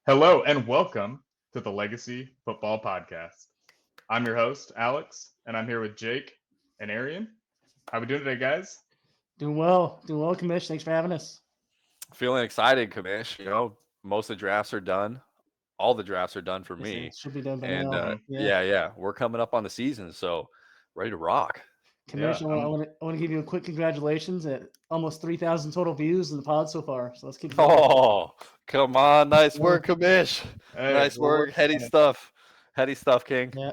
Hello and welcome to the Legacy Football Podcast. I'm your host, Alex, and I'm here with Jake and Aryan. How we doing today, guys? Doing well, Commish. Thanks for having us. Feeling excited, Kamish. Most of the drafts are done. All the drafts are done for Yes, me. it should be done by And now. Yeah, yeah, we're coming up on the season, so ready to rock. Commish. Yeah, I want to give you a quick congratulations at almost 3,000 total views in the pod so far. So let's keep going. Oh, come on. Nice Yeah, work, Kamish. hey, Nice we're work. working Heady on it. stuff. Heady stuff, King. yeah,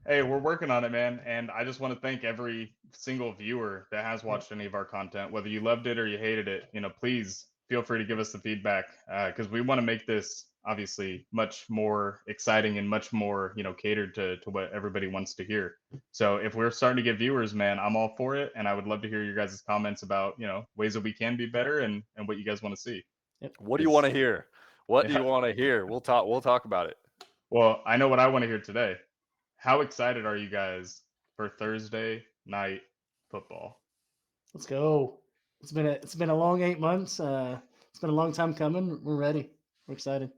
Hey, we're working on it, man. And I just want to thank every single viewer that has yeah. watched any of our content, whether you loved it or you hated it. Please feel free to give us the feedback because we want to make this obviously much more exciting and much more catered to what everybody wants to hear. So if we're starting to get viewers, man, I'm all for it, and I would love to hear your guys' comments about ways that we can be better and what you guys want to see. Yep. What do you want Because to hear? What do you yeah, want to hear? We'll talk about it. well, I know what I want to hear today. How excited are you guys for Thursday night football? Let's go. It's been a long 8 months. It's been a long time coming. We're ready. We're excited.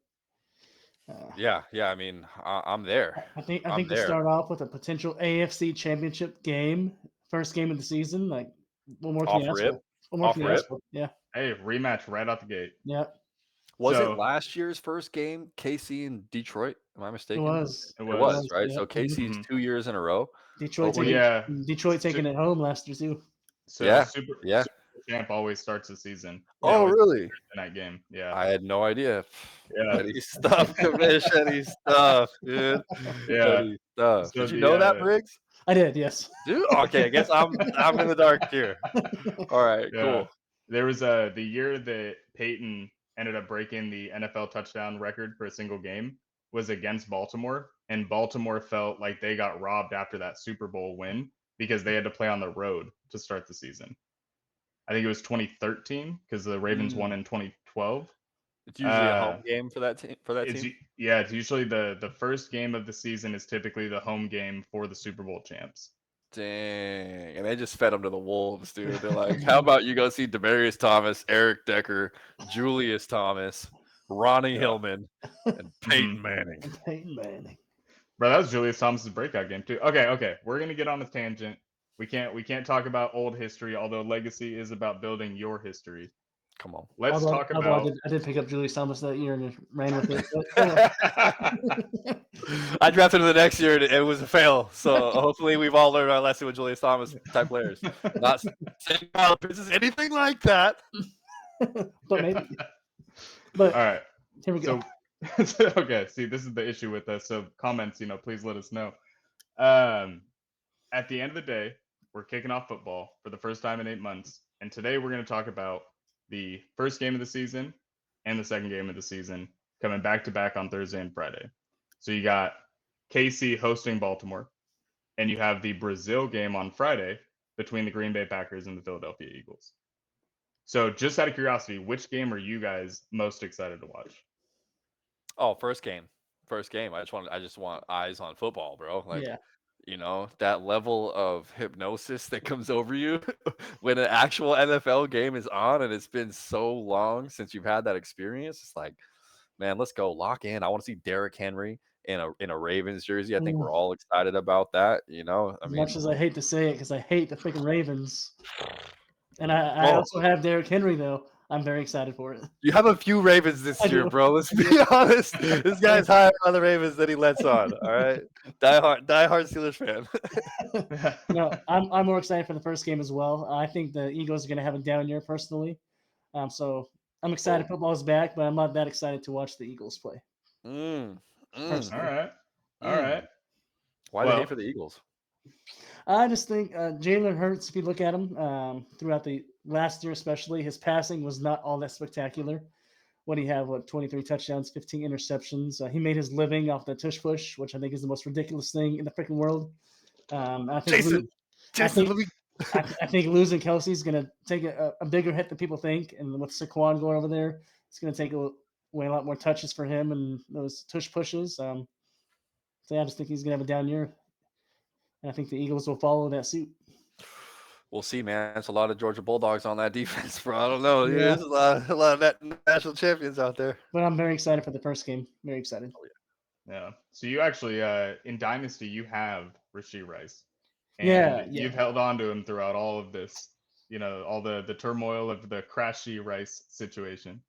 Uh, Yeah. I mean, I'm there. I think I'm to there. start off with a potential AFC Championship game, first game of the season. Like, what more can Off you ask rip. for? What more Off can you rip. ask for? Yeah, Hey, rematch right out the gate. yeah. Was it So last year's first game, KC and Detroit? Am I It mistaken? was. it It It was. was, was. right? Yeah. So KC's Mhm. 2 years in a row. Detroit Well, Hopefully. taking yeah. Detroit taking Su- it home last year too. So Yeah, Super yeah. Super Champ always starts the season. They Yeah. Oh, always really? Thursday night game. Yeah, I had no idea. yeah, Heady stuff, Kamish. Heady stuff, dude. yeah. Heady stuff. So Did you know that, Briggs? I did. Yes. Dude, okay. I guess I'm in the dark here. All right, yeah, cool. there was the year that Peyton ended up breaking the NFL touchdown record for a single game was against Baltimore, and Baltimore felt like they got robbed after that Super Bowl win because they had to play on the road to start the season. I think it was 2013 because the Ravens won Mm. in 2012. It's usually a Uh, home game for that team. For that it's team. yeah, it's usually the first game of the season is typically the home game for the Super Bowl champs. Dang, and they just fed them to the wolves, dude. They're like, "How about you go see Demarius Thomas, Eric Decker, Julius Thomas, Ronnie Yeah. Hillman, and hmm Peyton Manning." Peyton Manning. Bro, that was Julius Thomas's breakout game too. Okay. We're gonna get on a tangent. We can't talk about old history, although legacy is about building your history. Come on. Let's Although, talk although I about did, I did pick up Julius Thomas that year and ran with it. But go on. I drafted him the next year and it was a fail. So hopefully we've all learned our lesson with Julius Thomas type players. Not saying Kyle Pitts is anything like that. But maybe. all But right. here we go. So okay, see, this is the issue with us. So comments, please let us know. Um, at the end of the day, we're kicking off football for the first time in 8 months, and today we're going to talk about the first game of the season and the second game of the season coming back to back on Thursday and Friday. So you got KC hosting Baltimore, and you have the Brazil game on Friday between the Green Bay Packers and the Philadelphia Eagles. So just out of curiosity, which game are you guys most excited to watch? Oh, first game. First game. I just want eyes on football, bro. Like, Yeah. that level of hypnosis that comes over you when an actual NFL game is on and it's been so long since you've had that experience. It's like, man, let's go lock in. I want to see Derrick Henry in a Ravens jersey. I think Ooh, we're all excited about that. I as much mean, as I hate to say it, because I hate the freaking Ravens, and I well, also have Derrick Henry though. I'm very excited for it. you have a few Ravens I this year, do. bro. Let's I be do. honest. This guy's higher on the Ravens than he lets on. All right, die hard Steelers fan. No, I'm more excited for the first game as well. I think the Eagles are going to have a down year personally. So I'm excited Oh, football's back, but I'm not that excited to watch the Eagles play mm, mm, All personally. right. All right. mm. Why the hate Well, for the Eagles? I just think Jalen Hurts, if you look at him throughout the last year, especially, his passing was not all that spectacular. What do you have? 23 touchdowns, 15 interceptions. He made his living off the tush push, which I think is the most ridiculous thing in the freaking world. I think Jason, I Jason, think let me. I think losing Kelsey's going to take a bigger hit than people think, and with Saquon going over there, it's going to take away a lot more touches for him and those tush pushes. So yeah, I just think he's going to have a down year, and I think the Eagles will follow that suit. We'll see, man. It's a lot of Georgia Bulldogs on that defense, bro. I don't know. Yeah, There's a lot of national champions out there. but I'm very excited for the first game. Very excited. Yeah. So you actually in Dynasty you have Rasheed Rice, and Yeah, you've yeah. held on to him throughout all of this. All the turmoil of the Crashy Rice situation.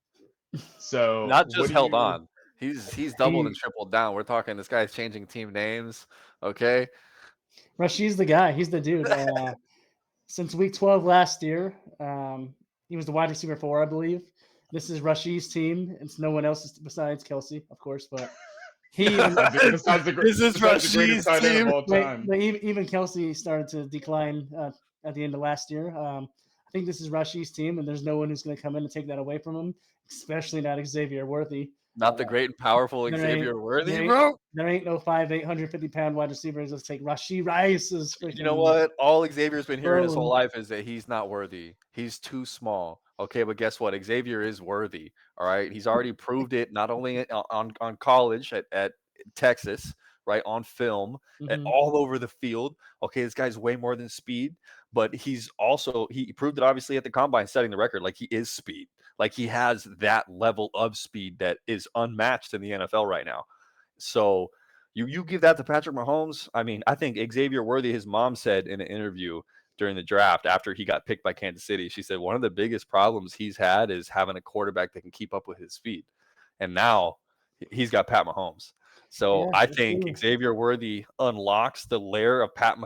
So Not what just do held you? on. He's doubled and He tripled down. We're talking this guy's changing team names. Okay. Rashid's the guy. He's the dude. Since week 12 last year, he was the wide receiver 4, I believe. This is Rashid's team. It's no one else's besides Kelsey, of course, but he even This is besides the greatest Rashid's tight end of team. all time. but even Kelsey started to decline at the end of last year. I think this is Rashid's team, and there's no one who's going to come in and take that away from him, especially not Xavier Worthy. Not the great and powerful There ain't Xavier Worthy, there ain't bro. there ain't no 5'8", 150-pound wide receivers. Let's take Rashid Rice's You know freaking what? All Xavier's been hearing his whole throne. life is that he's not worthy. He's too small. Okay, but guess what? Xavier is worthy. All right. He's already proved it not only on college at Texas, right? On film, Hmm. all over the field. Okay, this guy's way more than speed, but he proved it obviously at the combine, setting the record. Like he is speed. Like he has that level of speed that is unmatched in the NFL right now. So you give that to Patrick Mahomes. I mean, I think Xavier Worthy, his mom said in an interview during the draft after he got picked by Kansas City, she said one of the biggest problems he's had is having a quarterback that can keep up with his speed. And now he's got Pat Mahomes. So Yeah, I that's think true. Xavier Worthy unlocks the layer of Pat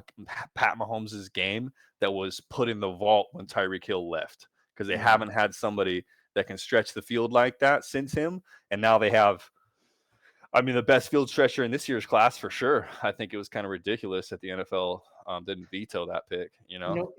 Mahomes' game that was put in the vault when Tyreek Hill left, because they Mhm. haven't had somebody that can stretch the field like that since him. And now they have, I mean, the best field stretcher in this year's class for sure. I think it was kind of ridiculous that the NFL didn't veto that pick. You You know,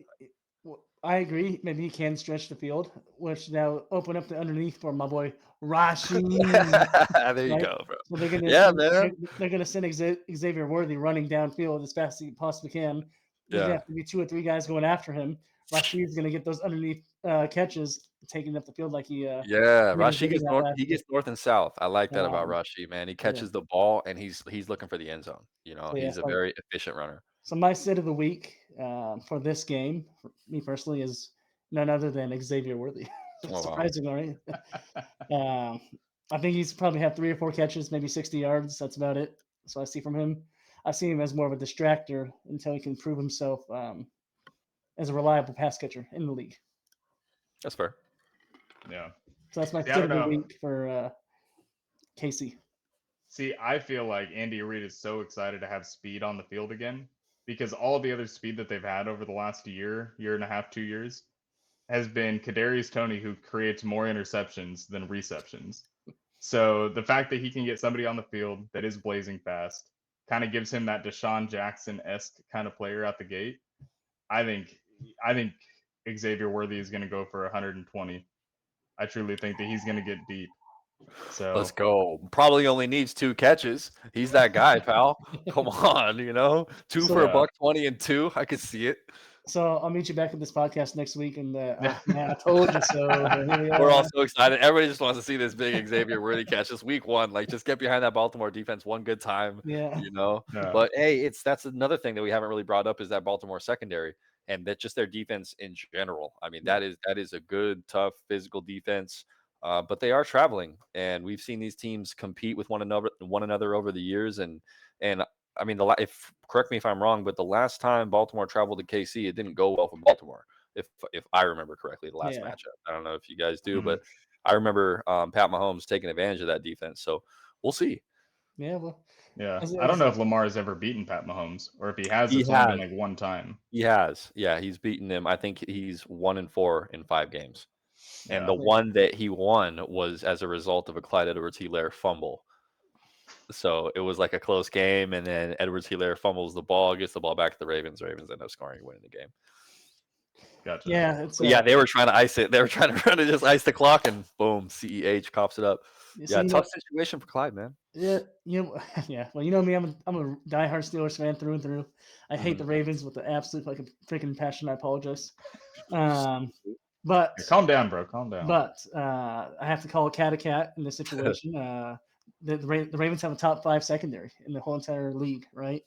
know, I agree. Maybe he can stretch the field, which now open up the underneath for my boy Rashid. there you Right? go, bro. So they're gonna Yeah, they're, man. they're gonna send Xavier Worthy running downfield as fast as he possibly can. There's gonna Yeah, have to be 2 or 3 guys going after him. Rashid's gonna get those underneath catches, taking up the field like yeah. he was Rashid doing gets that north. last He year. gets north and south. I like that about Um, Rashid, man. He yeah. catches the ball and he's looking for the end zone. You know, So yeah. he's a very efficient runner. So my sit of the week for this game, for me personally, is none other than Xavier Worthy. Oh wow, Surprising, right? Um, I think he's probably had 3 or 4 catches, maybe 60 yards. That's about it. So I see from him. I see him as more of a distractor until he can prove himself as a reliable pass catcher in the league. that's fair. Yeah. So that's my See, I sit don't of the know. week for Casey. See, I feel like Andy Reid is so excited to have speed on the field again because all the other speed that they've had over the last year and a half, 2 years has been Kadarius Toney, who creates more interceptions than receptions. So the fact that he can get somebody on the field that is blazing fast kind of gives him that Deshaun Jackson esque kind of player out the gate. I think I think Xavier Worthy is going to go for 120. I truly think that he's going to get deep. Let's So go. Probably only needs 2 catches. He's that guy, pal. Come on, two for So a yeah, buck 20 and two. I could see it. so I'll meet you back at this podcast next week, and man, I told you so. But here we We're all are. so excited. Everybody just wants to see this big Xavier Worthy catch this week one. Like, just get behind that Baltimore defense one good time, Yeah, you know. yeah, But hey, that's another thing that we haven't really brought up is that Baltimore secondary and that just their defense in general. I mean, yeah, that is a good, tough, physical defense. But they are traveling, and we've seen these teams compete with one another over the years. And I mean, if correct me if I'm wrong, but the last time Baltimore traveled to KC, it didn't go well for Baltimore if I remember correctly, the last yeah, matchup. I don't know if you guys do, hmm but I remember Pat Mahomes taking advantage of that defense. So we'll see. yeah. Well, yeah. as, I don't as know if Lamar has ever beaten Pat Mahomes, or if he has, He it's only been has. like one time. He has. Yeah, he's beaten him. I think he's 1-4 in 5 games. And Yeah, the yeah, one that he won was as a result of a Clyde Edwards-Helaire fumble. So it was like a close game, and then Edwards-Helaire fumbles the ball, gets the ball back to the Ravens. Ravens end up scoring, winning the game. gotcha. yeah. It's But yeah, they were trying to ice it. They were trying to run to just ice the clock, and boom, CEH coughs it up. so Yeah, tough situation for Clyde, man. yeah, yeah. Well, you know me, I'm a diehard Steelers fan through and through. I hate Mhm. the Ravens with the absolute like a freaking passion. I apologize. Um, but Yeah, calm down, bro. Calm down. I have to call a cat in this situation. The Ravens have a top 5 secondary in the whole entire league, right?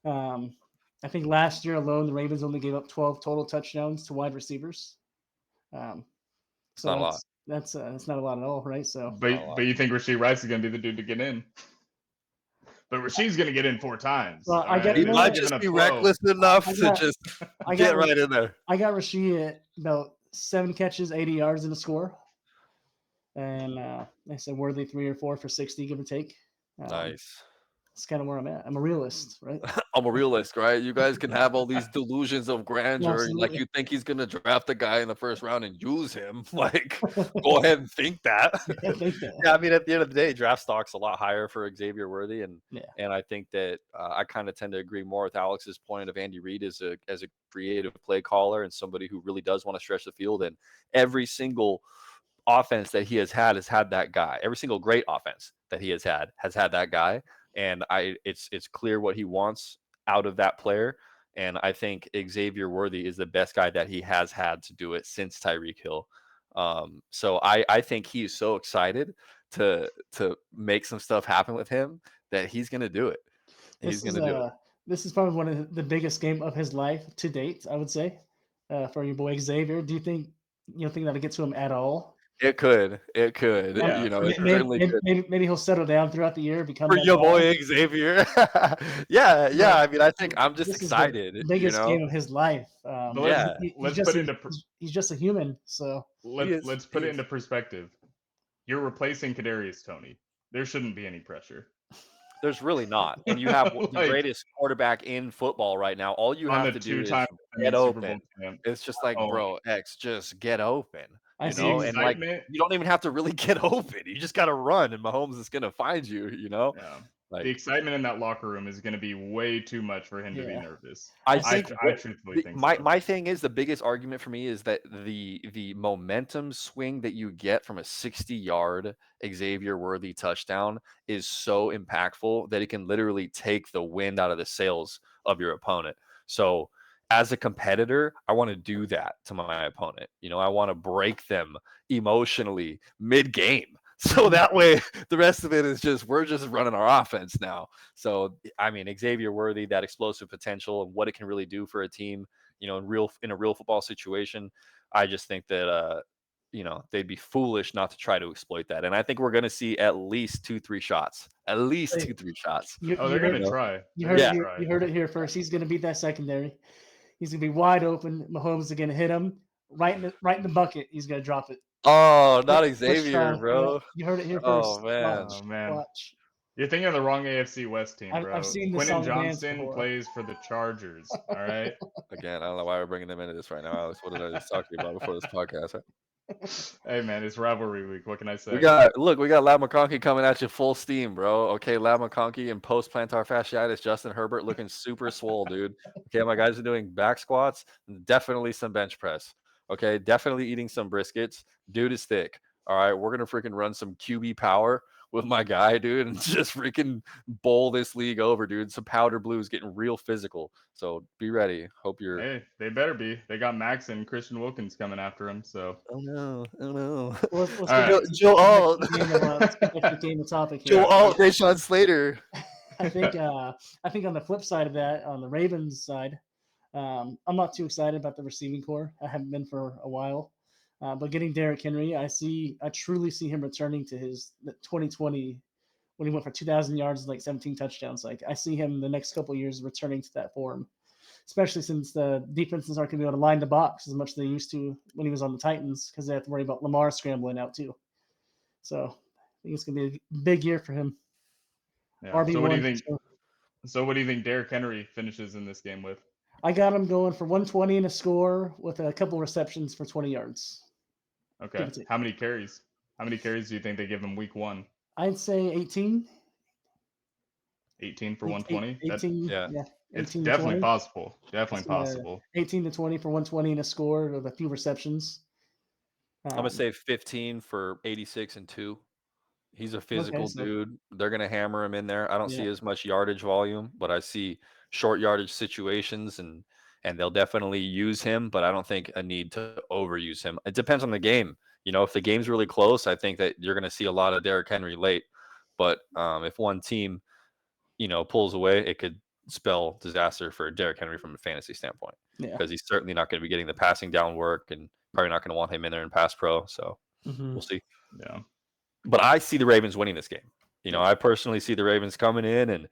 Um, I think last year alone, the Ravens only gave up 12 total touchdowns to wide receivers. Um, It's so not a lot. that's not a lot at all, right? So Not a But lot. you think Rasheed Rice is going to be the dude to get in? But Rasheed's going to get in 4 times. well, All I got right, He you know this might ain't what? giving just up be 12. reckless enough I to got just I get got right in there. I got Rasheed at about 7 catches, 80 yards in a score, and I said Worthy 3 or 4 for 60, give or take. Um, Nice. that's kind of where I'm at. I'm a realist, right? I'm a realist, right? You guys can have all these delusions of grandeur, and like Absolutely. you think he's gonna draft a guy in the first round and use him. Like, go ahead and think that. I think that. Yeah, I mean, at the end of the day, draft stock's a lot higher for Xavier Worthy, and Yeah. I think that I kind of tend to agree more with Alex's point of Andy Reid as a creative play caller and somebody who really does want to stretch the field. And every single offense that he has had that guy. Every single great offense that he has had that guy. And it's clear what he wants out of that player. And I think Xavier Worthy is the best guy that he has had to do it since Tyreek Hill. So I think he is so excited to make some stuff happen with him that he's gonna do it. He's This is gonna do it. this is probably one of the biggest game of his life to date, I would say, for your boy Xavier. Do you think that'll get to him at all? It could. It could. Yeah, You know, for it sure. certainly could. Maybe he'll settle down throughout the year, become For that your guy. boy Xavier. Yeah, yeah. But I mean, I think I'm just this is the excited, you biggest know? game of his life. But Yeah, He's let's just put into he's just a human. So he is. let's He put it is. into perspective. You're replacing Kadarius Toney. There shouldn't be any pressure. There's really not. And you have the Like greatest quarterback in football right now. All you on have the to do two-time is get defending Super Bowl open. champ. It's just like, Oh, bro, X, just get open, I you the know? see. And like, excitement. you don't even have to really get open. You just got to run, and Mahomes is going to find you, you know? Yeah, the Like, excitement in that locker room is going to be way too much for him to be Yeah, nervous. I I see. think I truthfully think my so. my thing is the biggest argument for me is that the momentum swing that you get from a 60-yard Xavier Worthy touchdown is so impactful that it can literally take the wind out of the sails of your opponent. So as a competitor, I want to do that to my opponent. You know, I want to break them emotionally mid-game. So that way the rest of it is just we're just running our offense now. So I mean, Xavier Worthy, that explosive potential and what it can really do for a team, you know, in a real football situation. I just think that you know, they'd be foolish not to try to exploit that. And I think we're going to see at least 2-3 shots, at least Hey, 2-3 shots. Oh, you they're going heard to You know? try. you They're heard going it Yeah. to here, try. you heard it here first. He's going to beat that secondary. He's going to be wide open. Mahomes is going to hit him right in the bucket. He's going to drop it. Oh, not First Xavier, try. Yeah, bro. you heard it here Oh first. man. Oh man, Watch. you're thinking of the wrong AFC West team, I've bro. seen the Quentin song and dance Johnston before. plays for the Chargers. All right. Again, I don't know why we're bringing them into this right now, Alex. What did I just talk to you about before this podcast? Hey man, it's rivalry week. What can I say? We got Lab McConkey coming at you full steam, bro. Okay, Lab McConkey and post plantar fasciitis, Justin Herbert looking super swole, dude. Okay, my guys are doing back squats, and definitely some bench press. Okay, definitely eating some briskets. Dude is thick. All right, we're gonna freaking run some QB power with my guy, dude, and just freaking bowl this league over, dude. Some powder blues getting real physical. So be ready. Hope you're. Hey, they better be. They got Max and Christian Wilkins coming after him. So, Oh no! Oh no! Well, let's all get right. back to Joe Alt. let's get back to the game of topic Joe here. Yeah. Alt, Rashawn Slater. I think on the flip side of that, on the Ravens side, I'm not too excited about the receiving core. I haven't been for a while. But getting Derrick Henry, I truly see him returning to his 2020 when he went for 2,000 yards and like 17 touchdowns. Like I see him the next couple of years returning to that form, especially since the defenses aren't going to be able to line the box as much as they used to when he was on the Titans because they have to worry about Lamar scrambling out too. So I think it's going to be a big year for him. Yeah. So what do you RB1. think? So what do you think Derrick Henry finishes in this game with? I got him going for 120 and a score with a couple receptions for 20 yards. Okay. How many carries? How many carries do you think they give him week 1? I'd say 18. 18 for 120? 18, Yeah. yeah. It's 18 to definitely 20. possible. Definitely That's, possible. 18 to 20 for 120 and a score with a few receptions. I'm gonna say 15 for 86 and 2. He's a physical so dude. They're gonna hammer him in there. I don't see yeah, as much yardage volume, but I see short yardage situations and they'll definitely use him, but I don't think a need to overuse him. It depends on the game. You know, if the game's really close, I think that you're gonna see a lot of Derrick Henry late. But if one team, you know, pulls away, it could spell disaster for Derrick Henry from a fantasy standpoint Yeah. because he's certainly not going to be getting the passing down work and probably not going to want him in there in pass pro. So we'll see. Yeah. But I see the Ravens winning this game. I personally see the Ravens coming in, and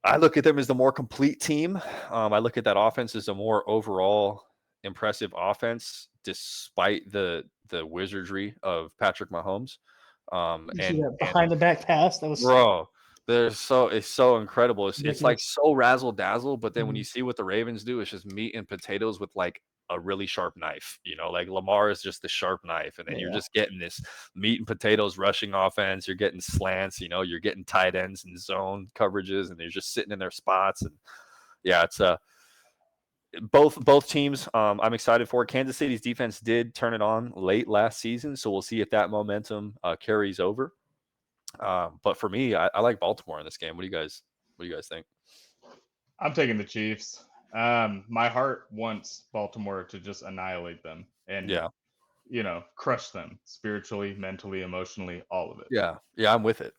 I look at them as the more complete team. I look at that offense as a more overall impressive offense, despite the wizardry of Patrick Mahomes. You see And that behind the back pass? That was bro, it's so incredible. It's like ridiculous. so razzle dazzle, but then when you Mhm. see what the Ravens do, it's just meat and potatoes with like a really sharp knife. Like Lamar is just the sharp knife, and then you're Yeah. just getting this meat and potatoes rushing offense. You're getting slants, you're getting tight ends and zone coverages, and they're just sitting in their spots. And yeah, it's both teams. I'm excited for. Kansas City's defense did turn it on late last season, so we'll see if that momentum carries over. But for me, I like Baltimore in this game. What do you guys think? I'm taking the Chiefs. My heart wants Baltimore to just annihilate them and Yeah, crush them spiritually, mentally, emotionally, all of it. yeah, I'm with it.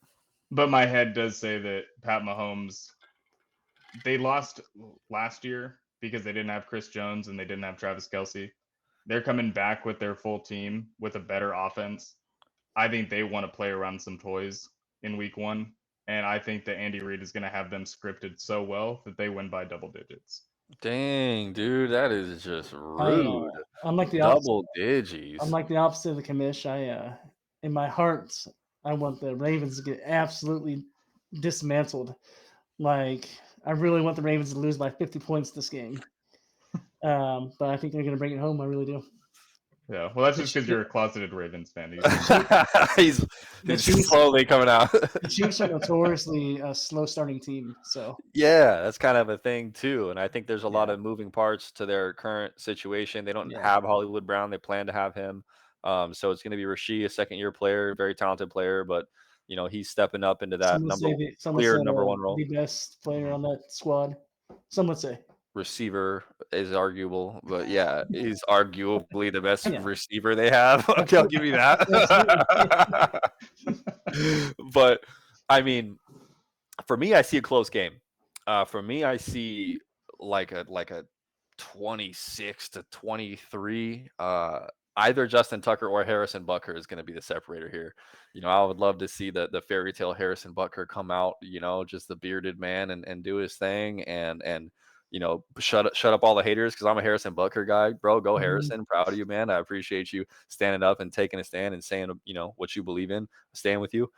But my head does say that Pat Mahomes, they lost last year because they didn't have Chris Jones and they didn't have Travis Kelce. They're coming back with their full team with a better offense. I think they want to play around some toys in week one. And I think that Andy Reid is going to have them scripted so well that they win by double digits. Dang, dude, that is just I rude. I'm like the opposite. Double I'm digits. like the opposite of the commish. In my heart, I want the Ravens to get absolutely dismantled. Like, I really want the Ravens to lose by 50 points this game. But I think they're going to bring it home. I really do. Yeah, well, that's The, just Ch- because you're a closeted Ravens fan. the, Chief, he's the he's Chiefs, slowly coming out. the Chiefs are notoriously a slow starting team. So Yeah, that's kind of a thing too. And I think there's a lot yeah, of moving parts to their current situation. They don't yeah. have Hollywood Brown. They plan to have him. So it's going to be Rasheed, a second-year player, very talented player, but he's stepping up into that Some would clear say number one role. the best player on that squad. Some would say, Receiver is arguable, but yeah, he's arguably the best yeah, receiver they have. Okay, I'll give you absolutely. that. But I mean, for me, I see a close game. For me, I see like a 26-23. Either Justin Tucker or Harrison Butker is going to be the separator here. I would love to see the fairy tale Harrison Butker come out. Just the bearded man and do his thing and shut up all the haters because I'm a Harrison Butker guy, bro. Go Mhm. Harrison, proud of you, man. I appreciate you standing up and taking a stand and saying what you believe in. Stand with you.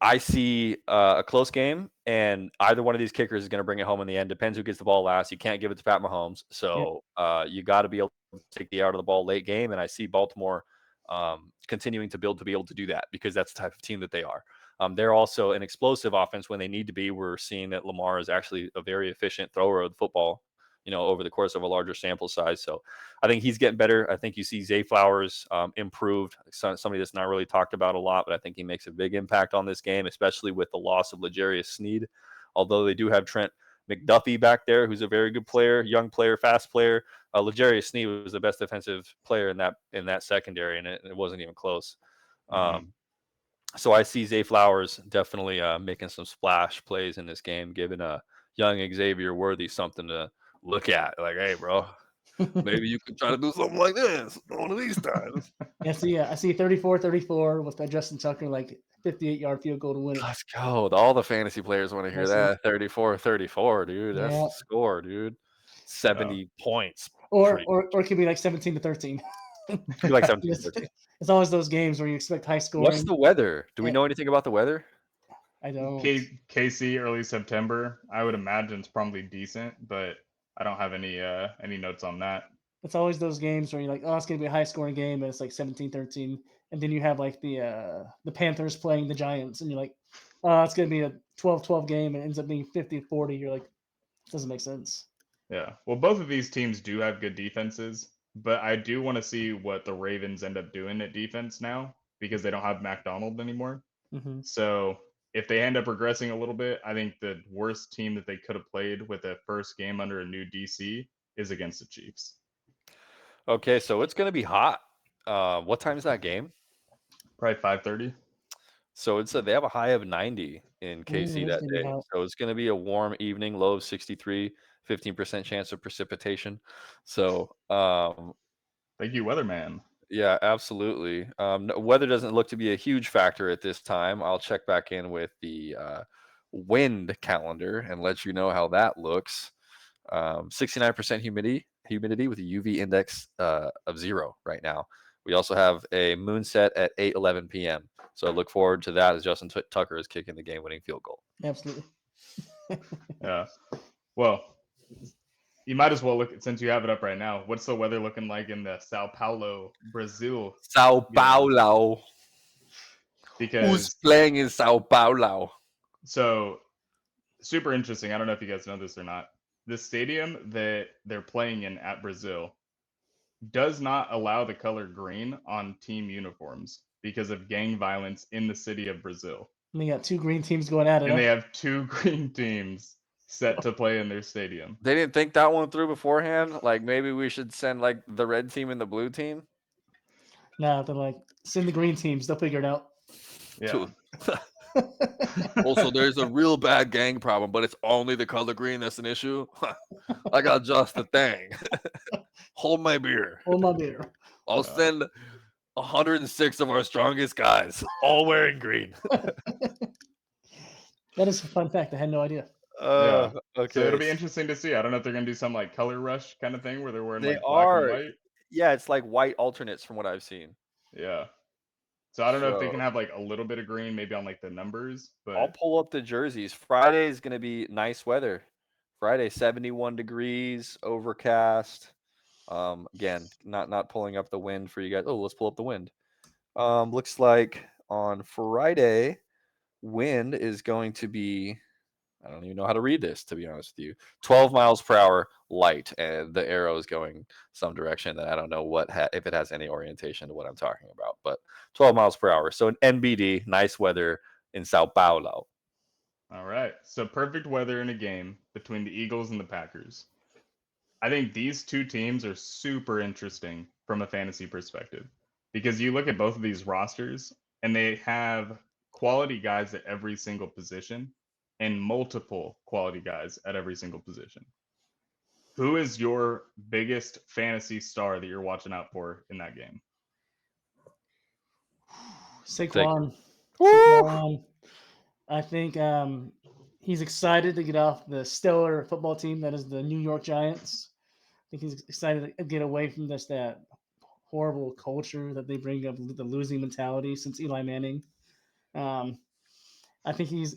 I see a close game, and either one of these kickers is going to bring it home in the end. Depends who gets the ball last. You can't give it to Pat Mahomes, Yeah. so you got to be able to take the out of the ball late game. And I see Baltimore continuing to build to be able to do that because that's the type of team that they are. They're also an explosive offense when they need to be. We're seeing that Lamar is actually a very efficient thrower of the football, over the course of a larger sample size. So I think he's getting better. I think you see Zay Flowers improved, somebody that's not really talked about a lot, but I think he makes a big impact on this game, especially with the loss of L'Jarius Sneed. Although they do have Trent McDuffie back there, who's a very good player, young player, fast player. L'Jarius Sneed was the best defensive player in that secondary, and it wasn't even close. Mhm. So I see Zay Flowers definitely making some splash plays in this game, giving a young Xavier Worthy something to look at. Like, hey, bro, maybe you could try to do something like this one of these times. I see 34-34 with Justin Tucker, like 58-yard field goal to win it. Let's go. All the fantasy players want to hear That's it. that. 34-34, dude. That's Yeah. the score, dude. Yeah. 70 points. Or Pretty. or or it could be like 17-13. Could be like 17 it's, 13. it's always those games where you expect high What's scoring. the weather? Do we Eh, know anything about the weather? I don't. KC early September. I would imagine it's probably decent, but I don't have any notes on that. It's always those games where you're like, oh, it's gonna be a high scoring game, and it's like 17-13, and then you have like the Panthers playing the Giants, and you're like, oh, it's gonna be a 12-12 game, and it ends up being 50-40. You're like, it doesn't make sense. Yeah. Well, both of these teams do have good defenses, but I do want to see what the Ravens end up doing at defense now because they don't have McDonald anymore. Mm-hmm. So if they end up regressing a little bit, I think the worst team that they could have played with a first game under a new DC is against the Chiefs. Okay, so it's going to be hot. What time is that game? Probably 5:30. So they have a high of 90 in KC It's that gonna be day. hot. So it's going to be a warm evening, low of 63, 15% chance of precipitation. So Thank you, weatherman. yeah, absolutely. Weather doesn't look to be a huge factor at this time. I'll check back in with the wind calendar and let you know how that looks. 69% humidity with a UV index of 0 right now. We also have a moon set at 8:11 p.m. So I look forward to that as Justin Tucker is kicking the game-winning field goal. Absolutely. Yeah. Well, you might as well look since you have it up right now. What's the weather looking like in the Sao Paulo, Brazil Sao game? Paulo. Who's Because playing in Sao Paulo? so super interesting. I don't know if you guys know this or not. The stadium that they're playing in at Brazil does not allow the color green on team uniforms because of gang violence in the city of Brazil. And they got two green teams going at it. And they Huh? have two green teams set to play in their stadium. They didn't think that one through beforehand. Like maybe we should send like the red team and the blue team. Nah, they're like, send the green teams. They'll figure it out. Yeah. Also, there's a real bad gang problem, but it's only the color green that's an issue. I got just the thing. Hold my beer. Hold my beer. I'll send 106 of our strongest guys, all wearing green. That is a fun fact. I had no idea. Yeah. Okay. So it'll be interesting to see. I don't know if they're gonna do some like color rush kind of thing where they're wearing They like black and are. white. Yeah, it's like white alternates from what I've seen. Yeah. So I don't know if they So can have like a little bit of green maybe on like the numbers, I'll but pull up the jerseys. Friday is going to be nice weather. Friday, 71 degrees, overcast. Again, not pulling up the wind for you guys. Oh, let's pull up the wind. Looks like on Friday, wind is going to be, I don't even know how to read this, to be honest with you. 12 miles per hour light, and the arrow is going some direction that I don't know if it has any orientation to what I'm talking about, but 12 miles per hour. So an NBD, nice weather in Sao Paulo. all right. So perfect weather in a game between the Eagles and the Packers. I think these two teams are super interesting from a fantasy perspective because you look at both of these rosters and they have quality guys at every single position and multiple quality guys at every single position. Who is your biggest fantasy star that you're watching out for in that game? Saquon. Woo! Saquon. I think he's excited to get off the stellar football team that is the New York Giants. I think he's excited to get away from that horrible culture that they bring up, the losing mentality since Eli Manning. I think he's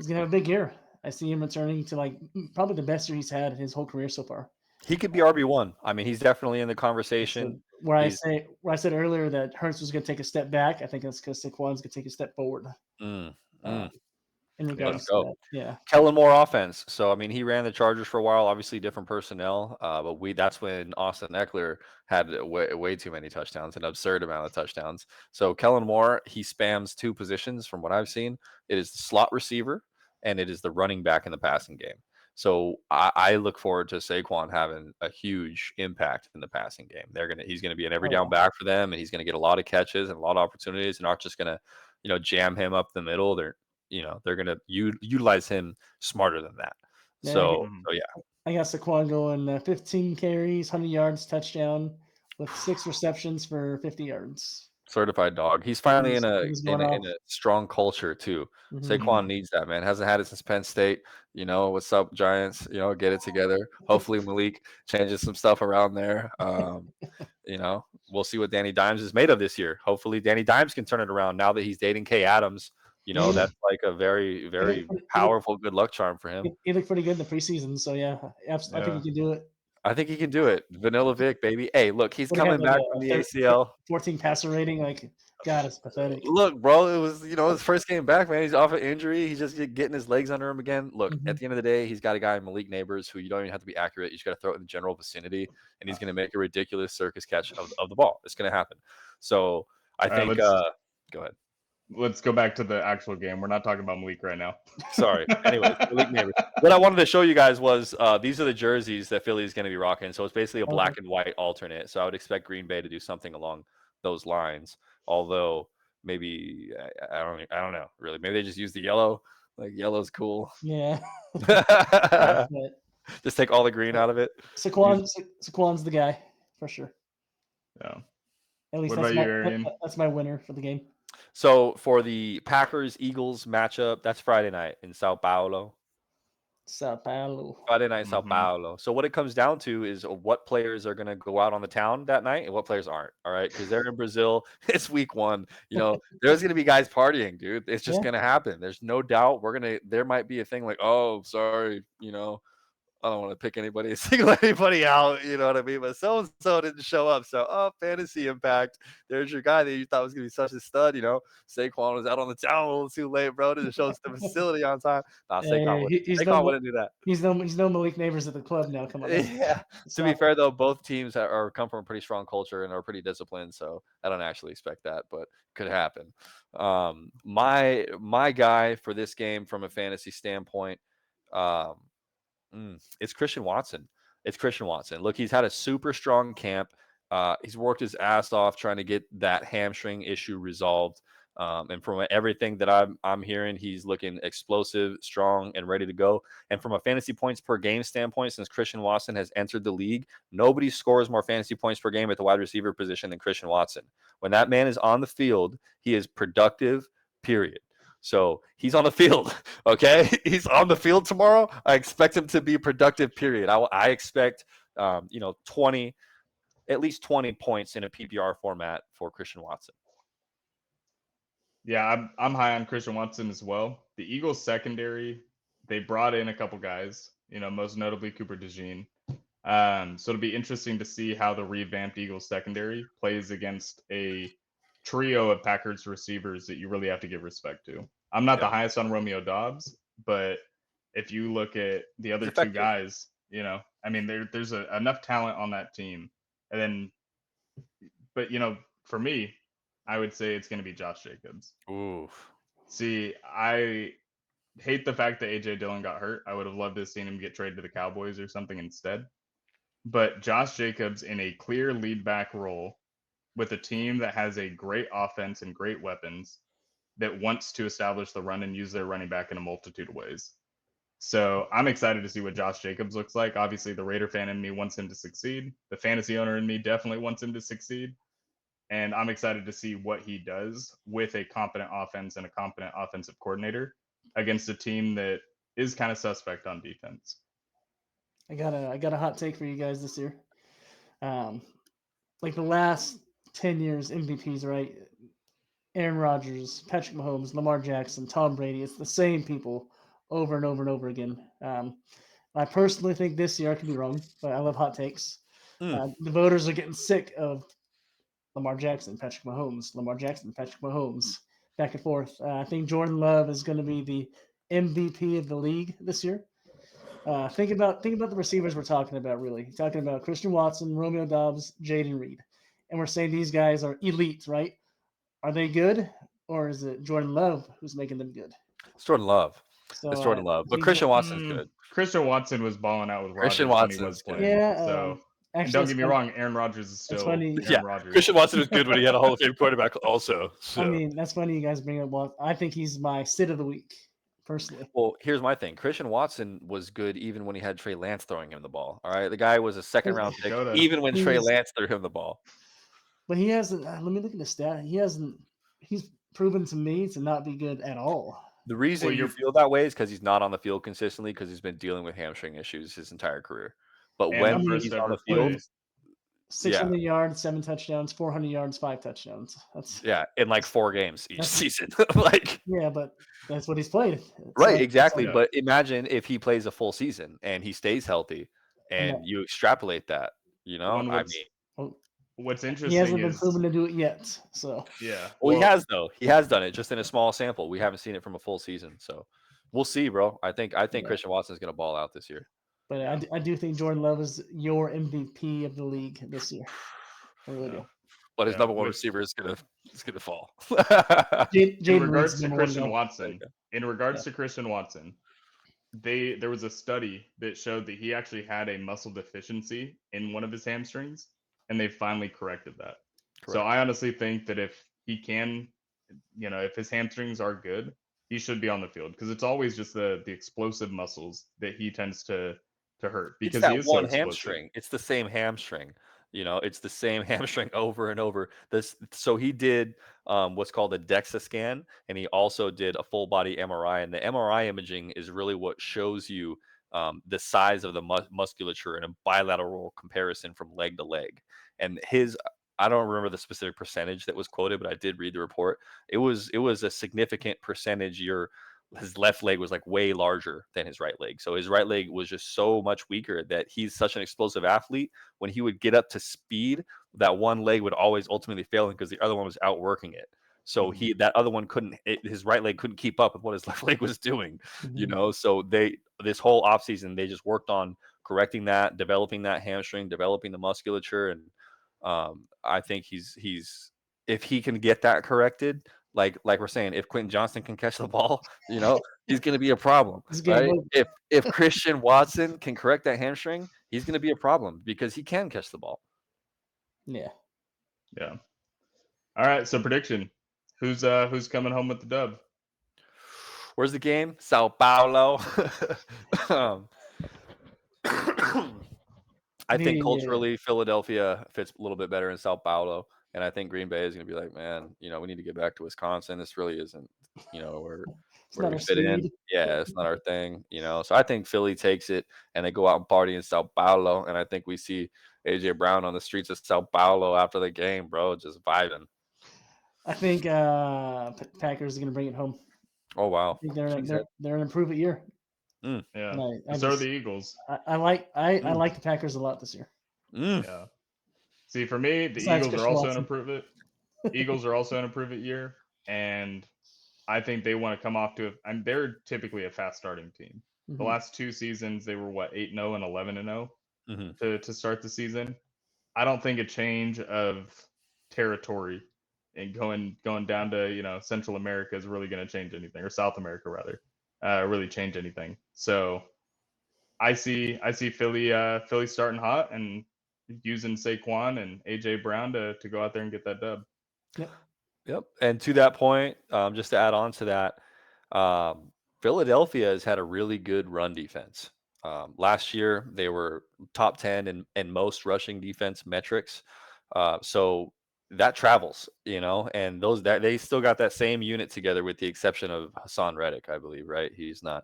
gonna have a big year. I see him returning to like probably the best year he's had in his whole career so far. He could be RB1. I mean, he's definitely in the So conversation. where He's I said earlier that Hurts was going to take a step back, I think that's because Saquon's going to take a step forward. mm, Uh, mm. in Yeah. regards Let's to go. that, yeah. Kellen Moore offense. So I mean, he ran the Chargers for a while. Obviously, different personnel. But that's when Austin Eckler had way too many touchdowns, an absurd amount of touchdowns. So Kellen Moore, he spams two positions from what I've seen. It is the slot receiver and it is the running back in the passing game. So I look forward to Saquon having a huge impact in the passing game. He's gonna be an every Oh, down yeah. back for them, and he's gonna get a lot of catches and a lot of opportunities. They're not just gonna, jam him up the middle. They're going to utilize him smarter than that. Yeah, So yeah, I got Saquon going 15 carries, 100 yards, touchdown with 6 receptions for 50 yards. certified dog. He's finally in He's going off. a strong culture too. Mhm. Saquon needs that, man. Hasn't had it since Penn State. What's up, Giants? Get it together. Hopefully Malik changes some stuff around there. We'll see what Danny Dimes is made of this year. Hopefully Danny Dimes can turn it around now that he's dating Kay Adams. Yeah, That's like a very, very he looked, powerful good luck charm for him. he looked pretty good in the preseason. So, yeah, absolutely. I think Yeah. he can do it. I think he can do it. Vanilla Vic, baby. Hey, look, he's What he had coming like back from the ACL. 14 passer rating. Like, God, it's pathetic. Look, bro, it was his first game back, man. He's off an injury. He's just getting his legs under him again. Look, at the end of the day, he's got a guy, Malik Neighbors, who you don't even have to be accurate. You just got to throw it in the general vicinity, and he's going to make a ridiculous circus catch of the ball. It's going to happen. So I think. Go ahead. Let's go back to the actual game. We're not talking about Malik right now. Sorry. Anyways, Malik Neighbors. What I wanted to show you guys was these are the jerseys that Philly is going to be rocking. So it's basically a black and white alternate. So I would expect Green Bay to do something along those lines. Although maybe I don't know really. Maybe they just use the yellow. Like yellow's cool. Yeah. Just But take all the green out of it. Saquon's the guy for sure. Yeah. At least What about you, Aryan? that's my winner for the game. So for the Packers Eagles matchup, that's Friday night in Sao Paulo. Sao Paulo. Friday night in Sao Mhm. Paulo. So what it comes down to is what players are going to go out on the town that night and what players aren't. All right, because they're in Brazil. It's week 1. You know, there's going to be guys partying, dude. It's just Yeah. going to happen. There's no doubt. There might be a thing like, oh, sorry, you know, I don't want to pick anybody, single anybody out. You know what I mean? But so and so didn't show up. So, fantasy impact. There's your guy that you thought was gonna be such a stud. You know, Saquon was out on the town a little too late, bro. Didn't show us the facility on time. Nah, Saquon wouldn't. Saquon wouldn't do that. He's no Malik Neighbors at the club now. Come on. Yeah. To be fair though, both teams are come from a pretty strong culture and are pretty disciplined. So I don't actually expect that, but could happen. My guy for this game from a fantasy standpoint. It's Christian Watson. It's Christian Watson. Look, he's had a super strong camp. He's worked his ass off trying to get that hamstring issue resolved. And from everything that I'm hearing, he's looking explosive, strong, and ready to go. And from a fantasy points per game standpoint, since Christian Watson has entered the league, nobody scores more fantasy points per game at the wide receiver position than Christian Watson. When that man is on the field, he is productive, period. So he's on the field, okay? He's on the field tomorrow. I expect him to be productive, period. I expect, 20, at least 20 points in a PPR format for Christian Watson. Yeah, I'm high on Christian Watson as well. The Eagles secondary, they brought in a couple guys, most notably Cooper DeJean. So it'll be interesting to see how the revamped Eagles secondary plays against a trio of Packers receivers that you really have to give respect to. I'm not the highest on Romeo Doubs, but if you look at the other two guys, there's enough talent on that team. And then, but for me, I would say it's going to be Josh Jacobs. Oof. See, I hate the fact that AJ Dillon got hurt. I would have loved to have seen him get traded to the Cowboys or something instead. But Josh Jacobs in a clear lead back role with a team that has a great offense and great weapons that wants to establish the run and use their running back in a multitude of ways. So I'm excited to see what Josh Jacobs looks like. Obviously, the Raider fan in me wants him to succeed. The fantasy owner in me definitely wants him to succeed. And I'm excited to see what he does with a competent offense and a competent offensive coordinator against a team that is kind of suspect on defense. I got a hot take for you guys this year. Like the last 10 years MVPs, right? Aaron Rodgers, Patrick Mahomes, Lamar Jackson, Tom Brady. It's the same people over and over and over again. I personally think this year, I could be wrong, but I love hot takes. The voters are getting sick of Lamar Jackson, Patrick Mahomes, Lamar Jackson, Patrick Mahomes, back and forth. I think Jordan Love is going to be the MVP of the league this year. Think about the receivers we're talking about. Really, talking about Christian Watson, Romeo Doubs, Jaden Reed, and we're saying these guys are elite, right? Are they good, or is it Jordan Love who's making them good? It's Jordan Love. So it's Jordan Love, but Christian Watson's good. Christian Watson was balling out with Christian Rodgers when he was Watson's good. playing. Yeah. So Actually, and don't get me wrong, Aaron Rodgers is still funny. Aaron Rodgers. Christian Watson was good when he had a Hall of Fame quarterback also. So. I mean, that's funny you guys bring up Watson. I think he's my sit of the week, personally. Well, here's my thing. Christian Watson was good even when he had Trey Lance throwing him the ball. All right. The guy was a second round pick, even when Trey Lance threw him the ball. But he hasn't. Let me look at the stat. He's proven to me to not be good at all. The reason you feel that way is because he's not on the field consistently because he's been dealing with hamstring issues his entire career. But when he's on the field, 600 yards, 7 touchdowns, 400 yards, 5 touchdowns. That's in like 4 games each season. Yeah, but that's what he's played. Right, exactly. But imagine if he plays a full season and he stays healthy, and you extrapolate that. What's interesting he hasn't been proven to do it yet. So yeah, well, he has though. He has done it just in a small sample. We haven't seen it from a full season, so we'll see, bro. I think Christian Watson's gonna ball out this year. But I do think Jordan Love is your MVP of the league this year. I really do. But his number one receiver is gonna fall. In regards to Christian Watson, there was a study that showed that he actually had a muscle deficiency in one of his hamstrings, and they finally corrected that. Correct. So I honestly think that if he can if his hamstrings are good, he should be on the field because it's always just the explosive muscles that he tends to hurt It's because he that is so one explosive. hamstring. It's the same hamstring. It's the same hamstring over and over. So he did what's called a DEXA scan, and he also did a full body MRI. And the MRI imaging is really what shows you the size of the musculature in a bilateral comparison from leg to leg. And I don't remember the specific percentage that was quoted, but I did read the report. It was a significant percentage. His left leg was like way larger than his right leg. So his right leg was just so much weaker that he's such an explosive athlete. When he would get up to speed, that one leg would always ultimately fail him because the other one was outworking it. So that other one his right leg couldn't keep up with what his left leg was doing, So this whole offseason, they just worked on correcting that, developing that hamstring, developing the musculature. And I think he's if he can get that corrected, like we're saying, if Quentin Johnston can catch the ball, he's going to be a problem, This game right? over. If Christian Watson can correct that hamstring, he's going to be a problem because he can catch the ball. Yeah. Yeah. All right. So prediction: who's coming home with the dub? Where's the game? Sao Paulo. I think culturally, Philadelphia fits a little bit better in Sao Paulo, and I think Green Bay is going to be like, man, we need to get back to Wisconsin. This really isn't, where we fit in. Yeah, it's not our thing, So I think Philly takes it, and they go out and party in Sao Paulo, and I think we see AJ Brown on the streets of Sao Paulo after the game, bro, just vibing. I think Packers are going to bring it home. Oh wow, I think they're an improvement year. Yeah. And so are the Eagles. I like the Packers a lot this year. Yeah. See, for me, the Eagles are also an improvement. Eagles are also an improvement year, and I think they want to come off to and they're typically a fast starting team. The last 2 seasons they were 8-0 and 11-0 to start the season. I don't think a change of territory and going down to Central America is really going to change anything, or South America rather, really change anything. So I see Philly starting hot and using Saquon and AJ Brown to go out there and get that dub. Yep. And to that point, just to add on to that, Philadelphia has had a really good run defense. Last year, they were top 10 in most rushing defense metrics. So that travels, and they still got that same unit together with the exception of Hassan Reddick, I believe, right? He's not.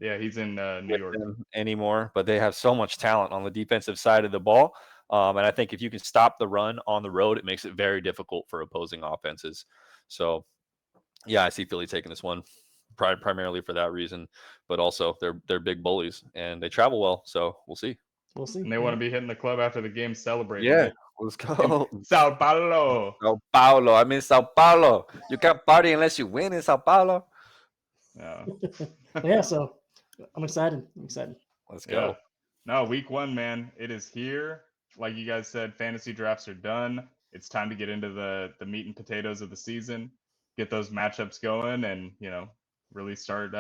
Yeah, he's in New York anymore, but they have so much talent on the defensive side of the ball. And I think if you can stop the run on the road, it makes it very difficult for opposing offenses. So, yeah, I see Philly taking this one primarily for that reason, but also they're big bullies and they travel well. So we'll see. We'll see. And they want to be hitting the club after the game celebrating. Yeah, right? let's go. Sao Paulo. Sao Paulo. I mean, Sao Paulo. You can't party unless you win in Sao Paulo. Yeah, so I'm excited. Let's go. No, week 1, man. It is here. Like you guys said, fantasy drafts are done. It's time to get into the meat and potatoes of the season, get those matchups going, and really start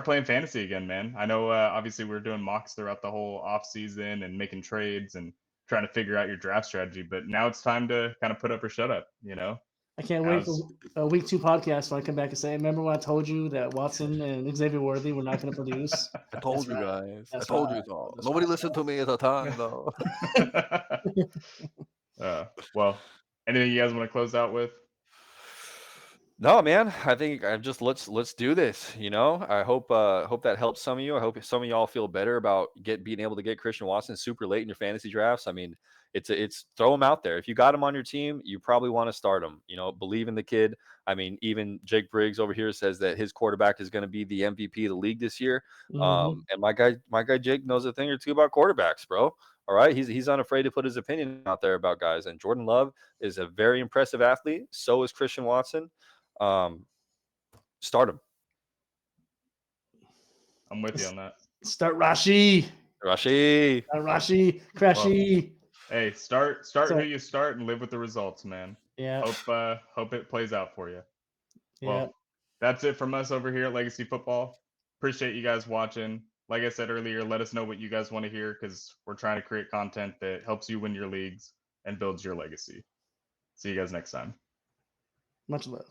playing fantasy again, man. I know obviously we're doing mocks throughout the whole off season and making trades and trying to figure out your draft strategy, but now it's time to kind of put up or shut up. I can't wait for a week 2 podcast when I come back and say, remember when I told you that Watson and Xavier Worthy were not going to produce? I told you guys. I told you so. Nobody listened to me at the time, though. Well, anything you guys want to close out with? No, man. I think let's do this. I hope that helps some of you. I hope some of y'all feel better about being able to get Christian Watson super late in your fantasy drafts. I mean, it's throw him out there. If you got him on your team, you probably want to start him. Believe in the kid. I mean, even Jake Briggs over here says that his quarterback is going to be the MVP of the league this year. And my guy Jake knows a thing or two about quarterbacks, bro. All right, he's unafraid to put his opinion out there about guys. And Jordan Love is a very impressive athlete. So is Christian Watson. Start him. I'm with you on that. Start Rashi. Crashy. Well, hey, start who you start and live with the results, man. Yeah. Hope it plays out for you. Yeah. Well, that's it from us over here at Legacy Football. Appreciate you guys watching. Like I said earlier, let us know what you guys want to hear because we're trying to create content that helps you win your leagues and builds your legacy. See you guys next time. Much love.